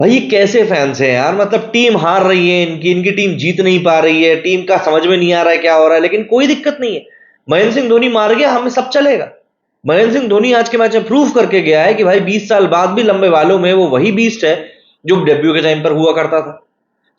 भाई ये कैसे फैंस हैं यार, मतलब टीम हार रही है, इनकी इनकी टीम जीत नहीं पा रही है, टीम का समझ में नहीं आ रहा है क्या हो रहा है, लेकिन कोई दिक्कत नहीं है। महेंद्र सिंह धोनी मार गया, हमें सब चलेगा। महेंद्र सिंह धोनी आज के मैच में प्रूव करके गया है कि भाई 20 साल बाद भी लंबे बालों में वो वही बीस्ट है जो डेब्यू के टाइम पर हुआ करता था।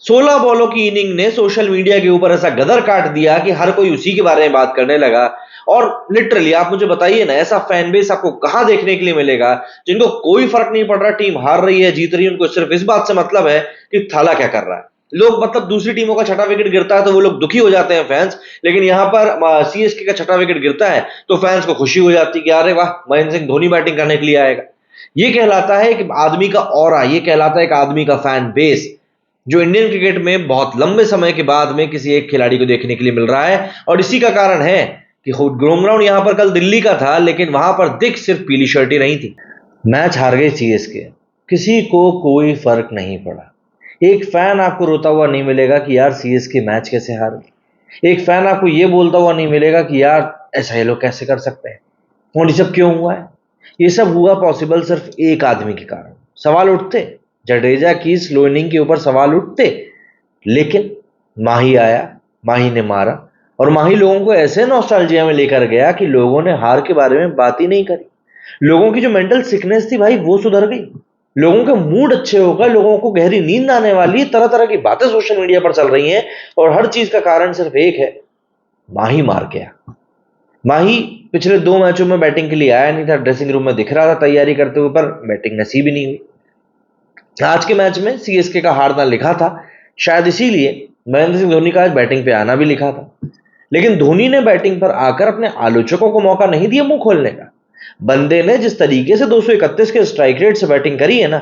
16 बॉलों की इनिंग ने सोशल मीडिया के ऊपर ऐसा गदर काट दिया कि हर कोई उसी के बारे में बात करने लगा। और लिटरली आप मुझे बताइए ना, ऐसा फैन बेस आपको कहां देखने के लिए मिलेगा जिनको कोई फर्क नहीं पड़ रहा, टीम हार रही है जीत रही है, उनको सिर्फ इस बात से मतलब है कि थाला क्या कर रहा है। लोग मतलब दूसरी टीमों का छठा विकेट गिरता है तो वो लोग दुखी हो जाते हैं फैंस, लेकिन यहां पर सीएसके का छठा विकेट गिरता है तो फैंस को खुशी हो जाती है कि अरे वाह, महेंद्र सिंह धोनी बैटिंग करने के लिए आएगा। ये कहलाता है कि आदमी का ऑरा, ये कहलाता है एक आदमी का फैन बेस जो इंडियन क्रिकेट में बहुत लंबे समय के बाद में किसी एक खिलाड़ी को देखने के लिए मिल रहा है। और इसी का कारण है कि होम ग्राउंड यहां पर कल दिल्ली का था, लेकिन वहां पर दिख सिर्फ पीली शर्ट ही नहीं थी। मैच हार गई सीएसके, किसी को कोई फर्क नहीं पड़ा। एक फैन आपको रोता हुआ नहीं मिलेगा कि यार सीएसके मैच कैसे हार गई। एक फैन आपको यह बोलता हुआ नहीं मिलेगा कि यार ऐसा ये लोग कैसे कर सकते हैं, और ये सब क्यों हुआ है। ये सब हुआ पॉसिबल सिर्फ एक आदमी के कारण। सवाल उठते, जडेजा की स्लो इनिंग के ऊपर सवाल उठते, लेकिन माही आया, माही ने मारा, और माही लोगों को ऐसे नॉस्टैल्जिया में लेकर गया कि लोगों ने हार के बारे में बात ही नहीं करी। लोगों की जो मेंटल सिकनेस थी भाई वो सुधर गई, लोगों के मूड अच्छे हो गए, लोगों को गहरी नींद आने वाली, तरह तरह की बातें सोशल मीडिया पर चल रही हैं, और हर चीज का कारण सिर्फ एक है, माही मार गया। माही पिछले 2 मैचों में बैटिंग के लिए आया नहीं था, ड्रेसिंग रूम में दिख रहा था तैयारी करते हुए, पर बैटिंग नसीब ही नहीं हुई। आज के मैच में सीएसके का हारना लिखा था, शायद इसीलिए महेंद्र सिंह धोनी का आज बैटिंग पे आना भी लिखा था। लेकिन धोनी ने बैटिंग पर आकर अपने आलोचकों को मौका नहीं दिया मुंह खोलने का। बंदे ने जिस तरीके से 231 के स्ट्राइक रेट से बैटिंग करी है ना,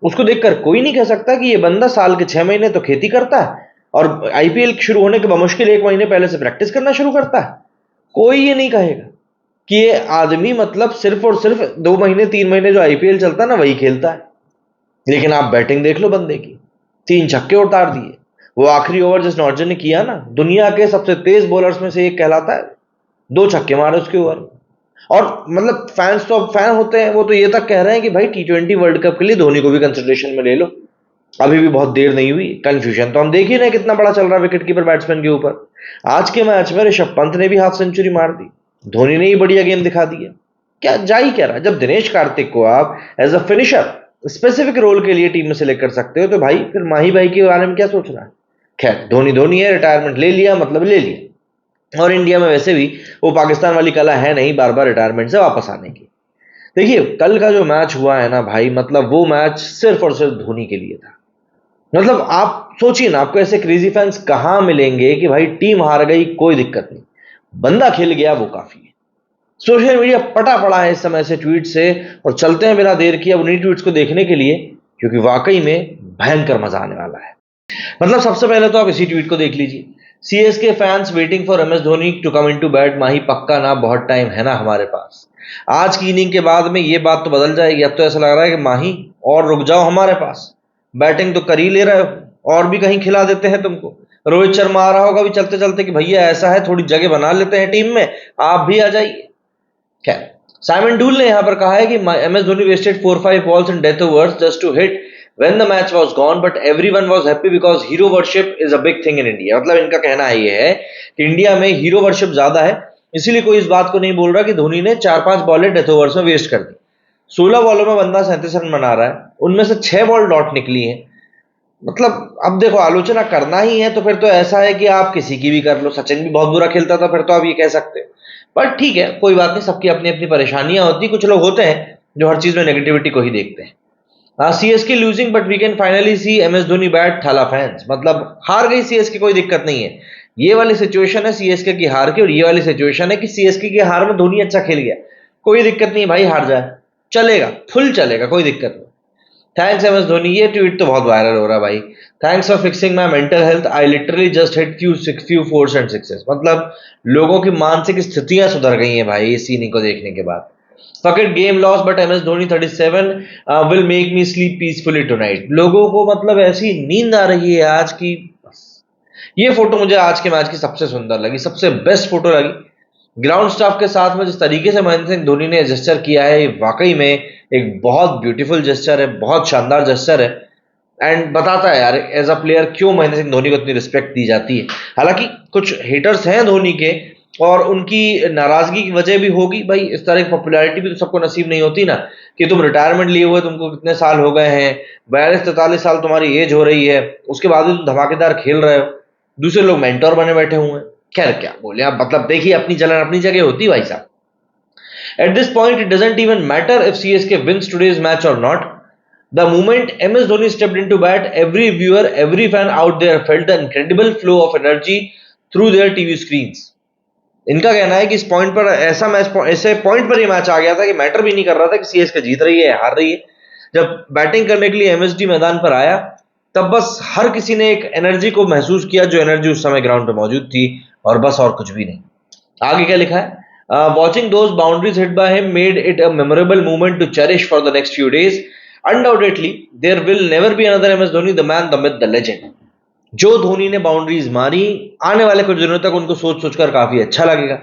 उसको देखकर कोई नहीं कह सकता कि ये बंदा साल के 6 महीने तो खेती करता है और आईपीएल शुरू होने के बमुश्किल 1 महीने पहले से प्रैक्टिस करना शुरू करता है। कोई ये नहीं कहेगा कि ये आदमी मतलब सिर्फ और सिर्फ 2 महीने 3 महीने जो आईपीएल चलता है ना वही खेलता है। लेकिन आप बैटिंग देख लो बंदे की, 3 छक्के उतार दिए। वो आखिरी ओवर जिस नॉर्जन ने किया ना, दुनिया के सबसे तेज बॉलर्स में से एक कहलाता है। 2 छक्के मारे उसके ओवर। और मतलब फैंस तो अब फैन होते हैं, वो तो ये तक कह रहे हैं कि भाई T20 वर्ल्ड कप के लिए धोनी को भी कंसिडरेशन में ले लो, अभी भी बहुत देर नहीं हुई। कंफ्यूजन तो हम देख ही रहे हैं कितना बड़ा चल रहा है विकेट कीपर बैट्समैन के ऊपर। आज के मैच में ऋषभ पंत ने भी हाफ सेंचुरी मार दी, धोनी ने ही बढ़िया गेम दिखा दिया। क्या जा ही क्या रहा, जब दिनेश कार्तिक को आप as a finisher specific role के लिए टीम में सेलेक्ट कर सकते हो, तो भाई फिर माही भाई के बारे में क्या सोचना है। खैर, धोनी धोनी है, रिटायरमेंट ले लिया मतलब ले लिया। और इंडिया में वैसे भी वो पाकिस्तान वाली कला है नहीं बार बार रिटायरमेंट से वापस आने की। देखिए कल का जो मैच हुआ है ना भाई, मतलब वो मैच सिर्फ और सिर्फ धोनी के लिए था। मतलब आप सोचिए ना, आपको ऐसे क्रेजी फैंस कहां मिलेंगे कि भाई टीम हार गई कोई दिक्कत नहीं, बंदा खेल गया वो काफी है। सोशल मीडिया पटा पड़ा है इस समय से ट्वीट से, और चलते हैं बिना देर किए अब उन्हीं ट्वीट्स को देखने के लिए, क्योंकि वाकई में भयंकर मजा आने वाला है। मतलब सबसे पहले तो आप इसी ट्वीट को देख लीजिए। CSK fans waiting for MS Dhoni to come into bat, Mahi पक्का ना, बहुत टाइम है ना हमारे पास। आज की इनिंग के बाद में ये बात तो बदल जाएगी, अब तो ऐसा लग रहा है कि माही और रुक जाओ हमारे पास, बैटिंग तो कर ही ले रहे हो और भी कहीं खिला देते हैं तुमको। रोहित शर्मा आ रहा होगा भी चलते चलते कि भैया ऐसा है थोड़ी जगह बना लेते हैं टीम में, आप भी आ जाइए। खैर, साइमन डूल ने यहां पर कहा है कि MS Dhoni wasted 4-5 balls in death overs just to hit when the match was gone, but everyone was happy because hero worship is a big thing in India। मतलब इनका कहना है ये है कि इंडिया में हीरो वर्शिप ज्यादा है, इसीलिए कोई इस बात को नहीं बोल रहा कि धोनी ने 4-5 बॉलें डेथ ओवर्स में वेस्ट कर दी। 16 बॉलों में बंदा 37 रन बना रहा है, उनमें से 6 बॉल डॉट निकली है। मतलब अब देखो, आलोचना करना ही है तो फिर तो ऐसा है कि आप किसी की भी कर लो। सचिन भी बहुत बुरा खेलता था, फिर तो आप ये कह सकते हो। पर ठीक है, कोई बात नहीं, सबकी अपनी अपनी परेशानियां होती। कुछ लोग होते हैं जो हर चीज में नेगेटिविटी को ही देखते हैं। CSK losing but we can finally see MS Dhoni bat, Thala fans. मतलब हार गई सीएसके, कोई दिक्कत नहीं है। ये वाली सिचुएशन है सीएसके की हार की, और ये वाली सिचुएशन है कि सीएसके की हार में धोनी अच्छा खेल गया, कोई दिक्कत नहीं भाई, हार जाए चलेगा, फुल चलेगा, कोई दिक्कत नहीं। थैंक्स एमएस धोनी, ये ट्वीट तो बहुत वायरल हो रहा है भाई। Thanks for fixing my mental health, I literally just hit few force and sixes. मतलब लोगों की मानसिक स्थितियां सुधर गई हैं भाई इस सीन को देखने के बाद। Fuck it game loss but MS Dhoni 37 will make me sleep peacefully tonight. लोगों को मतलब ऐसी नींद आ रही है आज की, बस। ये फोटो मुझे आज के मैच की सबसे सुंदर लगी, सबसे बेस्ट फोटो लगी। ग्राउंड स्टाफ के साथ में जिस तरीके से महेंद्र सिंह धोनी ने जेस्चर किया है, वाकई में एक बहुत ब्यूटीफुल जेस्चर है, बहुत शानदार जेस्चर है। एंड बताता है यार एज अ प्लेयर क्यों महेंद्र सिंह धोनी को इतनी रिस्पेक्ट दी जाती है। हालांकि कुछ हेटर्स हैं धोनी के और उनकी नाराजगी की वजह भी होगी भाई, इस तरह की पॉपुलैरिटी भी तो सबको नसीब नहीं होती ना, कि तुम रिटायरमेंट लिए हुए तुमको कितने साल हो गए हैं, 42-43 साल तुम्हारी एज हो रही है, उसके बाद भी तुम धमाकेदार खेल रहे हो, दूसरे लोग मेंटोर बने बैठे हुए हैं। खैर क्या बोले आप, मतलब देखिए अपनी जलन अपनी जगह होती है भाई साहब। At this point, it doesn't even matter if CSK wins today's match or not. The moment MS Dhoni stepped into bat, every viewer, every fan out there felt the incredible flow of energy through their TV screens. इनका कहना है कि इस point पर ऐसा match, ऐसे point पर ये मैच आ गया था कि मैटर भी नहीं कर रहा था कि सीएसके जीत रही है हार रही है। जब बैटिंग करने के लिए एमएसडी मैदान पर आया तब बस हर किसी ने एक एनर्जी को महसूस किया, जो एनर्जी उस समय ग्राउंड पर मौजूद थी, और बस और कुछ भी नहीं। आगे क्या लिखा है, watching those boundaries hit by him made it a memorable moment to cherish for the next few days. Undoubtedly, there will never be another MS Dhoni, the man, the myth, the legend. जो धोनी ने boundaries मारी, आने वाले कुछ दिनों तक उनको सोच सोचकर काफी अच्छा लगेगा।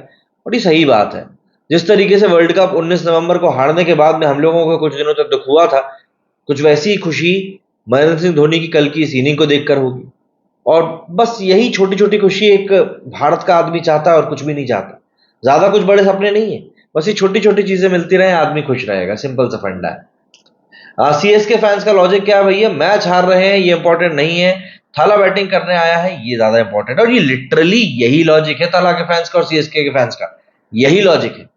और ये सही बात है, जिस तरीके से वर्ल्ड कप 19 नवंबर को हारने के बाद में हम लोगों को कुछ दिनों तक दुख हुआ था, कुछ वैसी ही खुशी महेंद्र सिंह धोनी की कल की इस इनिंग को देखकर होगी। और बस यही छोटी छोटी खुशी एक भारत का आदमी चाहता है और कुछ भी नहीं चाहता। ज्यादा कुछ बड़े सपने नहीं है, बस ये छोटी छोटी चीजें मिलती रहे, आदमी खुश रहेगा, सिंपल सा फंडा है। सीएसके फैंस का लॉजिक क्या है भैया, मैच हार रहे हैं ये इंपॉर्टेंट नहीं है, थाला बैटिंग करने आया है ये ज्यादा इंपॉर्टेंट है। और ये लिटरली यही लॉजिक है थाला के फैंस का और सीएसके के फैंस का, यही लॉजिक है।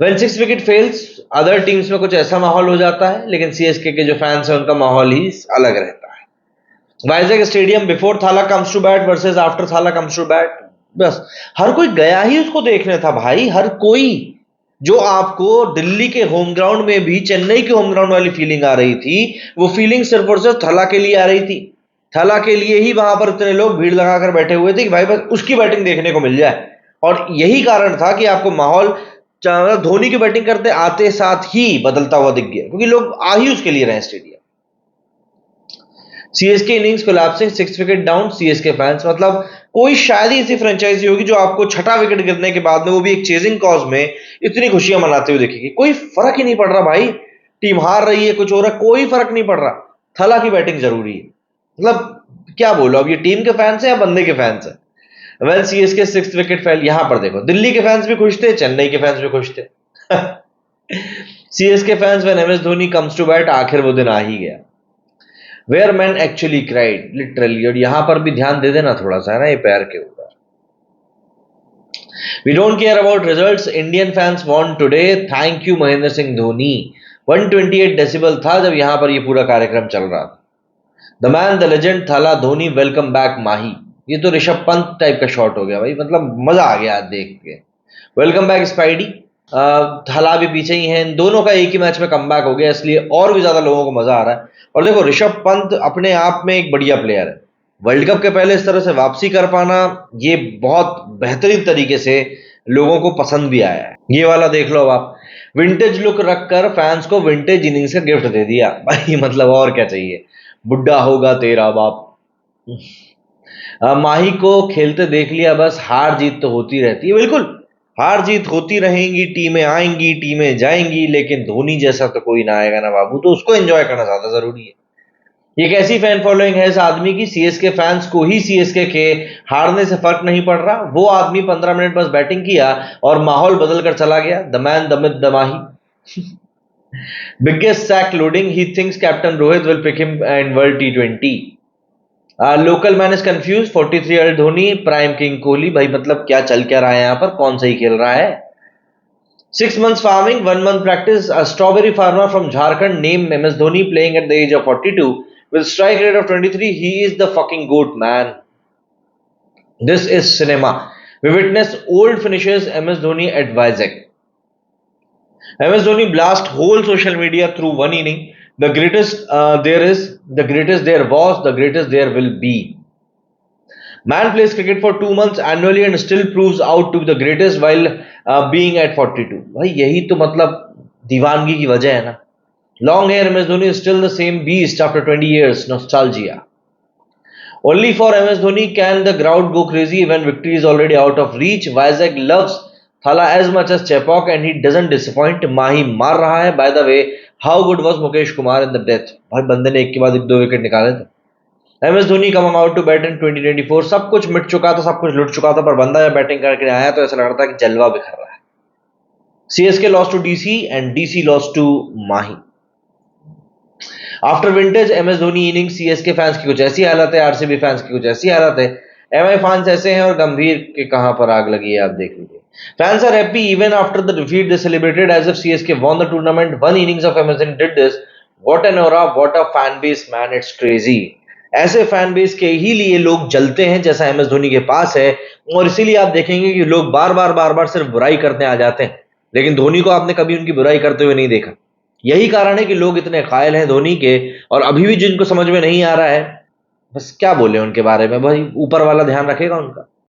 When 6 wicket fails, other teams में कुछ ऐसा माहौल हो जाता है, लेकिन सीएसके के जो फैंस हैं उनका माहौल ही अलग रहता है। Vizag stadium before Thala comes to bat versus after Thala comes to bat, बस हर कोई गया ही उसको देखने था भाई, हर कोई। जो आपको दिल्ली के होम ग्राउंड में भी चेन्नई के होम ग्राउंड वाली फीलिंग आ रही थी, वो फीलिंग सिर्फ और सिर्फ थला के लिए आ रही थी। थला के लिए ही वहां पर इतने लोग भीड़ लगाकर बैठे हुए थे कि भाई बस उसकी बैटिंग देखने को मिल जाए। और यही कारण था कि आपको माहौल धोनी की बैटिंग करते आते साथ ही बदलता हुआ दिख गया, क्योंकि लोग आ ही उसके लिए रहे stadium. CSK innings collapsing, 6 wicket down, CSK fans, मतलब कोई शायद ही ऐसी फ्रेंचाइजी होगी जो आपको छठा विकेट गिरने के बाद में, वो भी एक चेजिंग कॉज में, इतनी खुशियां मनाते हुए देखेगी। कोई फर्क ही नहीं पड़ रहा भाई, टीम हार रही है कुछ हो रहा है, कोई फर्क नहीं पड़ रहा, थला की बैटिंग जरूरी है। मतलब क्या बोलो, अब ये टीम के फैंस है या बंदे के फैंस है। Well CSK 6th wicket fail, यहां पर देखो दिल्ली के फैंस भी खुश थे, चेन्नई के फैंस भी खुश थे। CSK fans when MS Dhoni comes to bat, आखिर वो दिन आ ही गया। Where man actually cried, literally. और यहां पर भी ध्यान दे देना थोड़ा सा है ना ये पैर के ऊपर। We don't care about results, Indian fans want today, thank you Mahendra Singh Dhoni. 128 decibel था जब यहां पर ये पूरा कार्यक्रम चल रहा था। द मैन, द लेजेंड, थाला, धोनी, वेलकम बैक माही। ये तो ऋषभ पंत टाइप का शॉट हो गया भाई, मतलब मजा आ गया देख के। वेलकम बैक स्पाइडी, थाला भी पीछे ही हैं, इन दोनों का एक ही मैच में कमबैक हो गया, इसलिए और भी ज्यादा लोगों को मजा आ रहा है। और देखो ऋषभ पंत अपने आप में एक बढ़िया प्लेयर है, वर्ल्ड कप के पहले इस तरह से वापसी कर पाना ये बहुत बेहतरीन तरीके से लोगों को पसंद भी आया है। ये वाला देख लो अब आप, विंटेज लुक रखकर फैंस को विंटेज इनिंग्स का गिफ्ट दे दिया भाई, मतलब और क्या चाहिए, बुड्ढा होगा तेरा बाप। माही को खेलते देख लिया, बस हार जीत तो होती रहती है, बिल्कुल हार जीत होती रहेंगी, टीमें आएंगी टीमें जाएंगी, लेकिन धोनी जैसा तो कोई ना आएगा ना बाबू, तो उसको एंजॉय करना ज्यादा जरूरी है। ये कैसी फैन फॉलोइंग है इस आदमी की, सीएसके फैंस को ही सीएसके के हारने से फर्क नहीं पड़ रहा। वो आदमी 15 मिनट बस बैटिंग किया और माहौल बदल कर चला गया। The man, the myth, the Mahi. Biggest sack loading, he thinks captain Rohit will pick him in world T20। Local man is confuse, 43-year-old Dhoni, prime king Kohli, भाई मतलब क्या चल क्या रहा है यहाँ पर, कौन सही खेल रहा है। 6 months farming, 1 month practice, a strawberry farmer from Jharkhand named MS Dhoni playing at the age of 42 with strike rate of 23, he is the fucking goat man. This is cinema. We witness old finishes MS Dhoni at Vizag. MS Dhoni blast whole social media through one inning. The greatest there is, the greatest there was, the greatest there will be. Man plays cricket for 2 months annually and still proves out to be the greatest while being at 42. भाई यही तो मतलब दीवानगी की वजह है ना। Long hair MS Dhoni is still the same beast after 20 years. Nostalgia. Only for MS Dhoni can the crowd go crazy when victory is already out of reach. Vizag loves Thala as much as Chepauk and he doesn't disappoint. Mahi मार रहा है। By the way, how good was Mukesh Kumar in the death? भाई बंदे ने एक के बाद एक 2 विकेट निकाले थे। MS Dhoni coming out to bat in 2024। सब कुछ मिट चुका था, सब कुछ लुट चुका था, पर बंदा जब बैटिंग करके आया तो ऐसा लग रहा था कि जलवा बिखर रहा है। CSK lost to DC and DC lost to Mahi. After vintage MS Dhoni inning, CSK fans की कुछ ऐसी हालत है, आरसीबी फैंस की कुछ ऐसी हालत है, एमआई फैंस ऐसे हैं और गंभीर के कहां पर आग लगी है आप देख लीजिए। Fans are happy even after the defeat, they celebrated as if CSK won the tournament. One innings of MS Dhoni did this. What an aura, what a fan base, man, it's crazy. ऐसे fan base के ही लिए लोग जलते हैं जैसा MS Dhoni के पास है, और इसीलिए आप देखेंगे कि लोग बार बार सिर्फ बुराई करते आ जाते हैं, लेकिन धोनी को आपने कभी उनकी बुराई करते हुए नहीं देखा। यही कारण है कि लोग इतने कायल हैं धोनी के, और अभी भी जिनको समझ में नहीं आ रहा है, बस क्या बोले उनके बारे में, भाई ऊपर वाला ध्यान रखेगा उनका।